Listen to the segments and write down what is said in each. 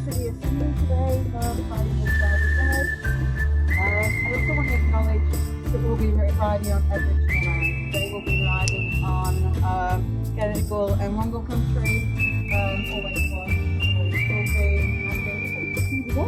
City Assembly today for riding with Derby Road. I also want to acknowledge that we'll be riding on Aboriginal land. They will be riding on Gadigal and Wongal country, always was, always will be, and here we go.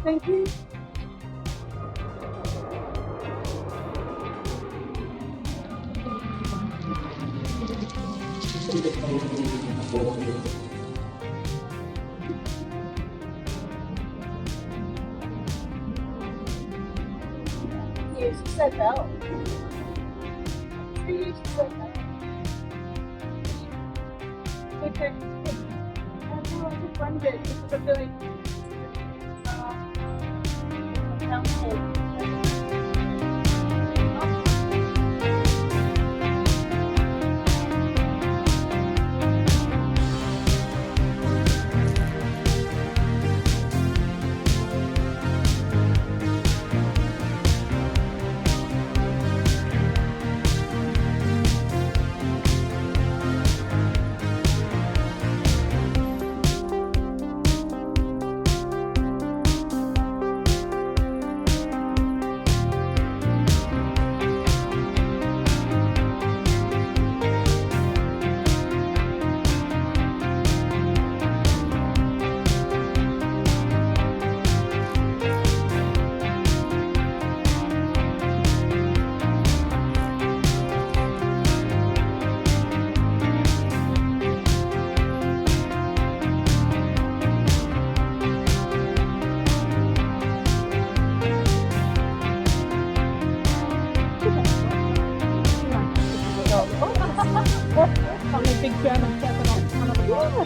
Thank you. You said that. 3 years said that. Okay. I just wondered because I'm doing council. I'm a big German Shepherd on Honourable.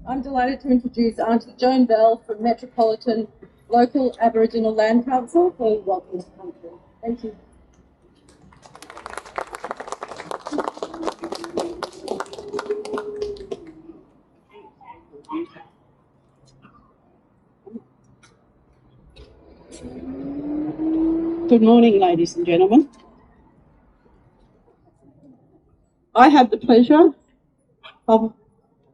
I'm delighted to introduce Auntie Joan Bell from Metropolitan Local Aboriginal Land Council for Welcome to Country. Thank you. Good morning, ladies and gentlemen. I have the pleasure of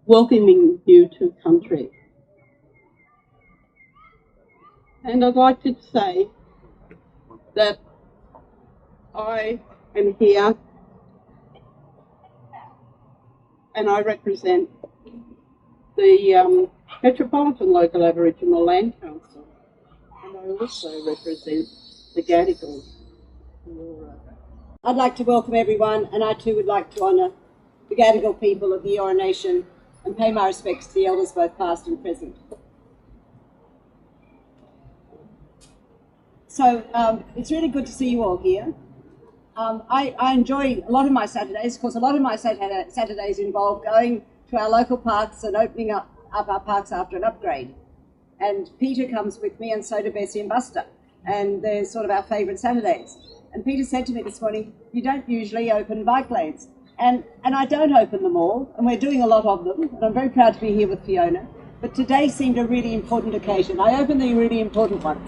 welcoming you to country. And I'd like to say that I am here and I represent the Metropolitan Local Aboriginal Land Council, and I also represent the Gadigal. I'd like to welcome everyone, and I too would like to honour the Gadigal people of the Eora Nation and pay my respects to the elders both past and present. So it's really good to see you all here. I enjoy a lot of my Saturdays. Of course, a lot of my Saturdays involve going to our local parks and opening up our parks after an upgrade. And Peter comes with me, and so do Bessie and Buster. And they're sort of our favourite Saturdays. And Peter said to me this morning, you don't usually open bike lanes. And I don't open them all, and we're doing a lot of them, and I'm very proud to be here with Fiona. But today seemed a really important occasion. I opened the really important ones.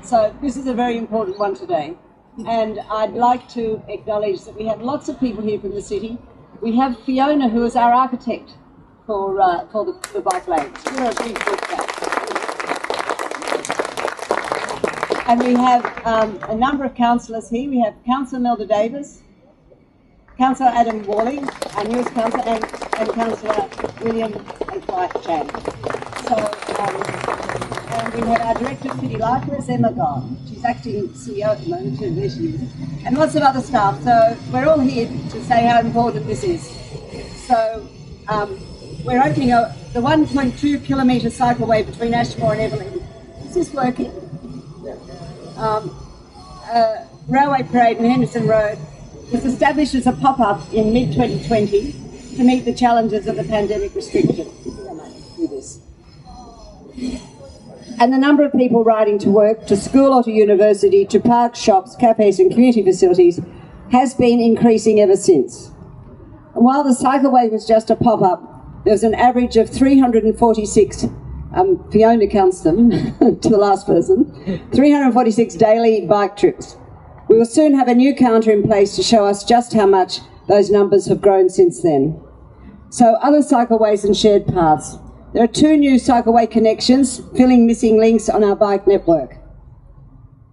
So this is a very important one today. And I'd like to acknowledge that we have lots of people here from the city. We have Fiona, who is our architect for the bike lanes. Give her a big clap. And we have a number of councillors here. We have Councillor Melda Davis, Councillor Adam Worley, our newest councillor, and Councillor William Chan. So, and we have our Director of City Life, Emma Gone. She's acting CEO at the moment, too, there she is. And lots of other staff. So we're all here to say how important this is. So we're opening the 1.2 kilometre cycleway between Ashmore and Evelyn. Is this working? Railway Parade in Henderson Road was established as a pop-up in mid-2020 to meet the challenges of the pandemic restriction. And the number of people riding to work, to school or to university, to parks, shops, cafes and community facilities has been increasing ever since. And while the cycleway was just a pop-up, there was an average of 346 Fiona counts them to the last person, 346 daily bike trips. We will soon have a new counter in place to show us just how much those numbers have grown since then. So other cycleways and shared paths. There are 2 new cycleway connections, filling missing links on our bike network.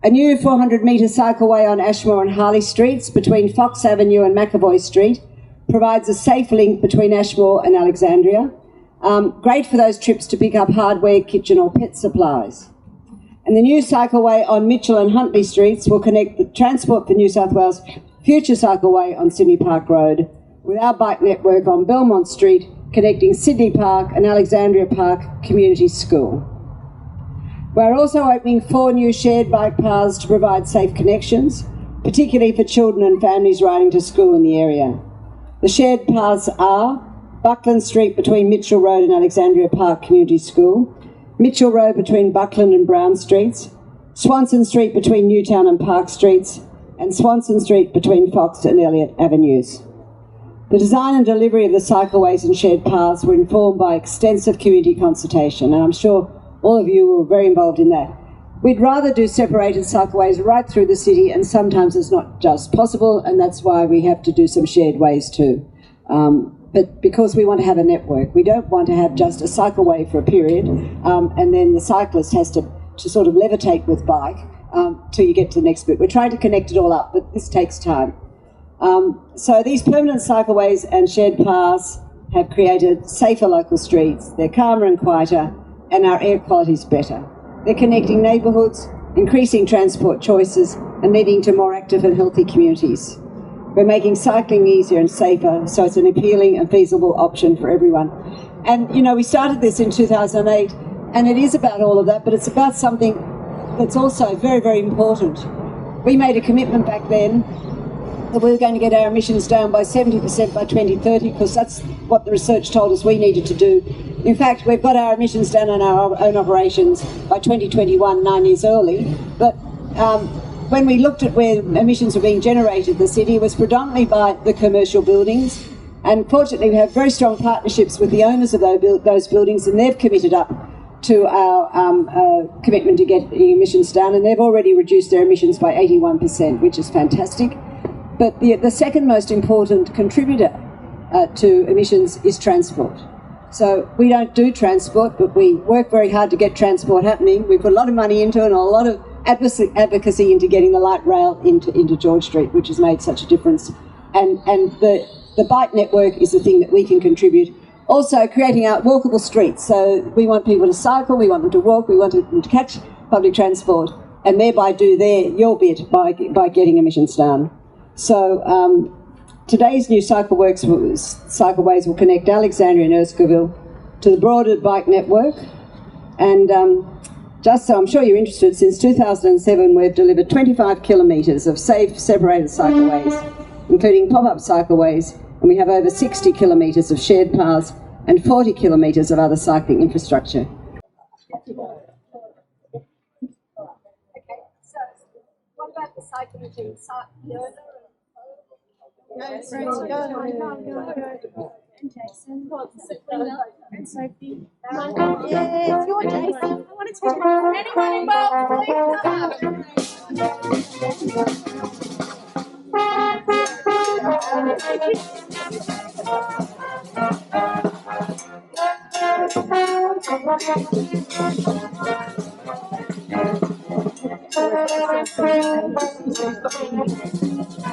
A new 400-metre cycleway on Ashmore and Harley Streets between Fox Avenue and McAvoy Street provides a safe link between Ashmore and Alexandria. Great for those trips to pick up hardware, kitchen or pet supplies. And the new cycleway on Mitchell and Huntley Streets will connect the Transport for New South Wales future cycleway on Sydney Park Road with our bike network on Belmont Street, connecting Sydney Park and Alexandria Park Community School. We're also opening 4 new shared bike paths to provide safe connections, particularly for children and families riding to school in the area. The shared paths are Buckland Street between Mitchell Road and Alexandria Park Community School, Mitchell Road between Buckland and Brown Streets, Swanson Street between Newtown and Park Streets, and Swanson Street between Fox and Elliott Avenues. The design and delivery of the cycleways and shared paths were informed by extensive community consultation, and I'm sure all of you were very involved in that. We'd rather do separated cycleways right through the city, and sometimes it's not just possible, and that's why we have to do some shared ways too. But because we want to have a network, we don't want to have just a cycleway for a period, and then the cyclist has to sort of levitate with bike till you get to the next bit. We're trying to connect it all up, but this takes time. So these permanent cycleways and shared paths have created safer local streets. They're calmer and quieter, and our air quality is better. They're connecting neighbourhoods, increasing transport choices, and leading to more active and healthy communities. We're making cycling easier and safer, so it's an appealing and feasible option for everyone. And, you know, we started this in 2008, and it is about all of that, but it's about something that's also very, very important. We made a commitment back then that we were going to get our emissions down by 70% by 2030, because that's what the research told us we needed to do. In fact, we've got our emissions down on our own operations by 2021, 9 years early, but when we looked at where emissions were being generated in the city, it was predominantly by the commercial buildings. And fortunately, we have very strong partnerships with the owners of those buildings, and they've committed up to our commitment to get emissions down, and they've already reduced their emissions by 81%, which is fantastic. But the second most important contributor to emissions is transport. So we don't do transport, but we work very hard to get transport happening. We put a lot of money into it and a lot of advocacy into getting the light rail into George Street, which has made such a difference. And the bike network is the thing that we can contribute. Also, creating out walkable streets. So we want people to cycle, we want them to walk, we want them to catch public transport, and thereby do your bit by getting emissions down. So today's new cycleways will connect Alexandra and Erskineville to the broader bike network. And just so I'm sure you're interested, since 2007 we've delivered 25 kilometres of safe, separated cycleways, including pop-up cycleways, and we have over 60 kilometres of shared paths and 40 kilometres of other cycling infrastructure. Okay, so what about the cycling team? And Jason, and Sophie. Yeah, it's your Jason. I want to take anyone involved, please come